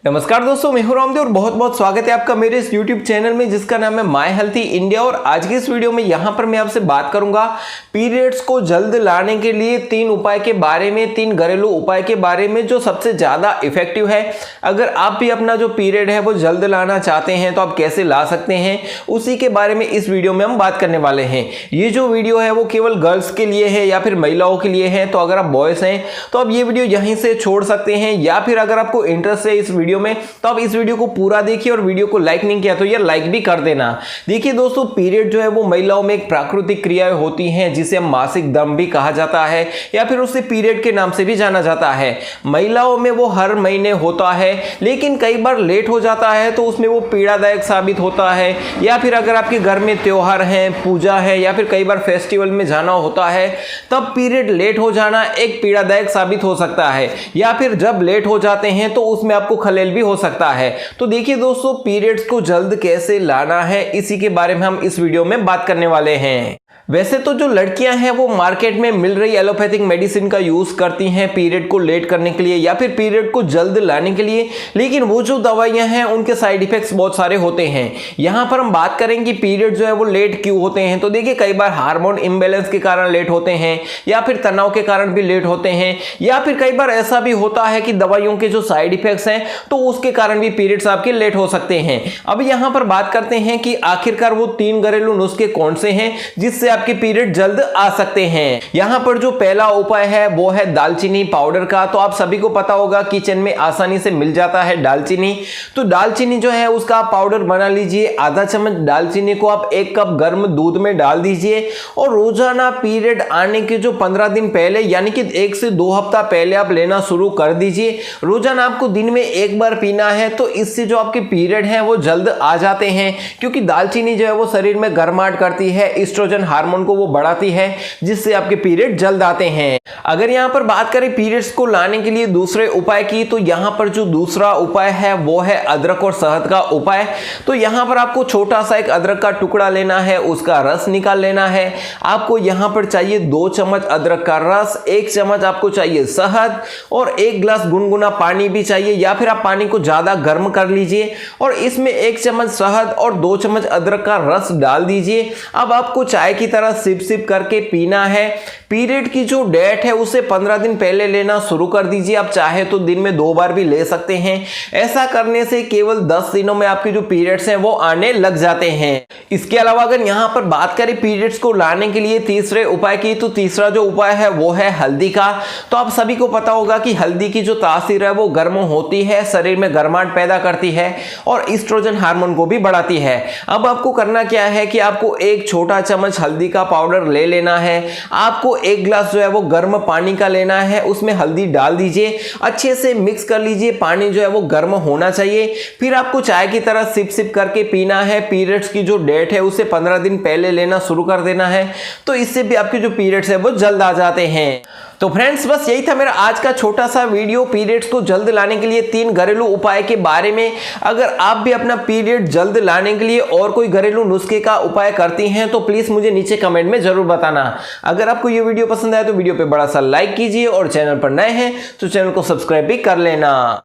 नमस्कार दोस्तों, मैं हूं रामदेव और बहुत बहुत स्वागत है आपका मेरे इस YouTube चैनल में जिसका नाम है माय हेल्थी इंडिया। और आज की इस वीडियो में यहां पर मैं आपसे बात करूंगा पीरियड्स को जल्द लाने के लिए 3 उपाय के बारे में, 3 घरेलू उपाय के बारे में जो सबसे ज्यादा इफेक्टिव है। अगर आप भी अपना जो पीरियड है वो जल्द लाना चाहते हैं तो आप कैसे ला सकते हैं, उसी के बारे में इस वीडियो में हम बात करने वाले हैं। ये जो वीडियो है वो केवल गर्ल्स के लिए है या फिर महिलाओं के लिए है, तो अगर आप बॉयज हैं तो आप ये वीडियो यहीं से छोड़ सकते हैं, या फिर अगर आपको इंटरेस्ट है इस वीडियो में तो आप इस वीडियो को पूरा देखिए और वीडियो को लाइक नहीं किया तो यार लाइक भी कर देना। देखिए दोस्तों, पीरियड जो है वो महिलाओं में एक प्राकृतिक क्रियाएं होती हैं जिसे हम मासिक दम भी कहा जाता है या फिर उसे पीरियड के नाम से भी जाना जाता है। महिलाओं में वो हर महीने होता है, लेकिन कई बार लेट हो जाता है तो उसमें वो पीड़ादायक साबित होता है। या फिर अगर आपके घर में त्योहार है, पूजा है या फिर कई बार फेस्टिवल में जाना होता है तब पीरियड लेट हो जाना एक पीड़ादायक साबित हो सकता है, या फिर जब लेट हो जाते हैं तो उसमें आपको खलेल भी हो सकता है। तो देखिए दोस्तों, पीरियड्स को जल्द कैसे लाना है इसी के बारे में हम इस वीडियो में बात करने वाले हैं। वैसे तो जो लड़कियां हैं वो मार्केट में मिल रही एलोपैथिक मेडिसिन का यूज करती हैं पीरियड को लेट करने के लिए या फिर पीरियड को जल्द लाने के लिए, लेकिन वो जो दवाइयां हैं उनके साइड इफेक्ट्स बहुत सारे होते हैं। यहां पर हम बात करें कि पीरियड जो है वो लेट क्यों होते हैं, तो देखिए कई बार हार्मोन इम्बैलेंस के कारण लेट होते हैं या फिर तनाव के कारण भी लेट होते हैं, या फिर कई बार ऐसा भी होता है कि दवाइयों के जो साइड इफेक्ट्स हैं तो उसके कारण भी पीरियड्स आपके लेट हो सकते हैं। अब यहां पर बात करते हैं कि आखिरकार वो 3 घरेलू नुस्खे कौन से हैं जिससे आपके पीरियड जल्द आ सकते हैं। यहां पर जो पहला उपाय है वो है दालचीनी पाउडर का। तो आप सभी को पता होगा किचन में आसानी से मिल जाता है दालचीनी। तो दालचीनी जो है उसका आप पाउडर बना लीजिए। आधा चम्मच दालचीनी को आप 1 कप गर्म दूध में डाल दीजिए और रोजाना पीरियड आने के जो 15 दिन पहले यानी कि 1 से 2 हफ्ता पहले आप लेना शुरू कर दीजिए। रोजाना आपको दिन में 1 बार पीना है, तो इससे जो आपके पीरियड हैं वो जल्द आ जाते हैं, क्योंकि दालचीनी जो है वो शरीर में गर्माहट करती है, एस्ट्रोजन हार्मोन को वो बढ़ाती है जिससे आपके पीरियड जल्द आते हैं। अगर यहां पर बात करें पीरियड्स को लाने के लिए दूसरे उपाय की, तो यहां पर जो दूसरा उपाय है वो है अदरक और शहद का उपाय। तो यहां पर आपको छोटा सा एक अदरक का टुकड़ा लेना है, उसका रस निकाल लेना है। आपको यहां पर चाहिए 2 चम्मच अदरक का रस, 1 चम्मच आपको चाहिए शहद और 1 गिलास गुनगुना पानी भी चाहिए, या फिर आप पानी को ज्यादा गर्म कर लीजिए और इसमें 1 चम्मच शहद और 2 चम्मच अदरक का रस डाल दीजिए। अब आपको चाय की तरह सिप सिप करके पीना है। पीरियड की जो डेट है उसे 15 दिन पहले लेना शुरू कर दीजिए। आप चाहे तो दिन में 2 बार भी ले सकते हैं। ऐसा करने से केवल 10 दिनों में आपके जो पीरियड्स हैं वो आने लग जाते हैं। इसके अलावा अगर यहां पर बात करें पीरियड्स को लाने के लिए तीसरे उपाय की, तो तीसरा जो उपाय है वो है हल्दी का। तो आप सभी को पता होगा कि हल्दी की जो तासीर है वो गर्म होती है, शरीर में गर्माहट पैदा करती है और एस्ट्रोजन हार्मोन को भी बढ़ाती है। अब आपको करना क्या है कि आपको 1 छोटा चम्मच हल्दी का पाउडर ले लेना है। आपको 1 गिलास जो है वो गर्म पानी का लेना है, उसमें हल्दी डाल दीजिए, अच्छे से मिक्स कर लीजिए। पानी जो है वो गर्म होना चाहिए। फिर आपको चाय की तरह सिप सिप करके पीना है। पीरियड्स की जो डेट है उसे 15 दिन पहले लेना शुरू कर देना है, तो इससे भी आपके जो पीरियड्स है वो जल्द आ जाते हैं। तो फ्रेंड्स, बस यही था मेरा आज का छोटा सा वीडियो पीरियड्स को जल्द लाने के लिए 3 घरेलू उपाय के बारे में। अगर आप भी अपना पीरियड जल्द लाने के लिए और कोई घरेलू नुस्खे का उपाय करती हैं तो प्लीज मुझे नीचे कमेंट में जरूर बताना। अगर आपको ये वीडियो पसंद आए तो वीडियो पे बड़ा सा लाइक कीजिए और चैनल पर नए हैं तो चैनल को सब्सक्राइब भी कर लेना।